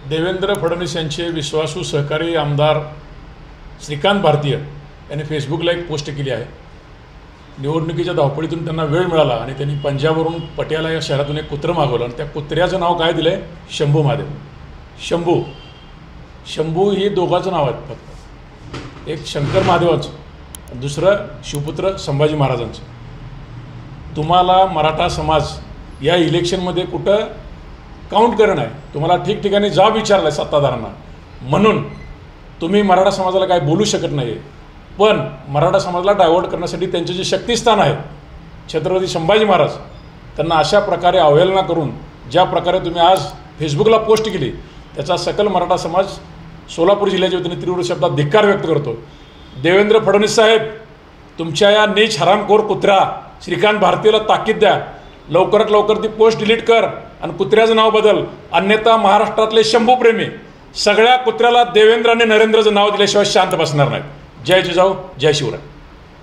देवेंद्र फडणवीस यांचे विश्वासू सहकारी आमदार श्रीकांत भारतीय यांनी फेसबुकला एक पोस्ट केली आहे. निवडणुकीच्या धावपळीतून त्यांना वेळ मिळाला आणि त्यांनी पंजाबवरून पटियाला या शहरातून एक कुत्रं मागवलं आणि त्या कुत्र्याचं नाव काय दिलं आहे? शंभू महादेव. शंभू ही दोघांचं नाव आहेत फक्त. एक शंकर महादेवांचं, दुसरं शिवपुत्र संभाजी महाराजांचं. तुम्हाला मराठा समाज या इलेक्शनमध्ये कुठं काउंट करणं आहे. तुम्हाला ठिकठिकाणी जाब विचारला आहे सत्ताधाऱ्यांना, म्हणून तुम्ही मराठा समाजाला काय बोलू शकत नाही आहे. पण मराठा समाजाला डायव्हर्ट करण्यासाठी त्यांचे जे शक्तिस्थान आहे छत्रपती संभाजी महाराज, त्यांना अशा प्रकारे अवहेलना करून ज्या प्रकारे तुम्ही आज फेसबुकला पोस्ट केली त्याचा सकल मराठा समाज सोलापूर जिल्ह्याच्या वतीने तीव्र शब्दात धिक्कार व्यक्त करतो. देवेंद्र फडणवीस साहेब, तुमच्या या नीच हरामखोर कुत्रा श्रीकांत भारतीयला ताकीद द्या. लवकरात लवकर ती पोस्ट डिलीट कर आणि कुत्र्याचं नाव बदल, अन्यथा महाराष्ट्रातले शंभूप्रेमी सगळ्या कुत्र्याला देवेंद्र आणि नरेंद्रचं नाव दिल्याशिवाय शांत बसणार नाहीत. जय जिजाऊ, जय शिवराय.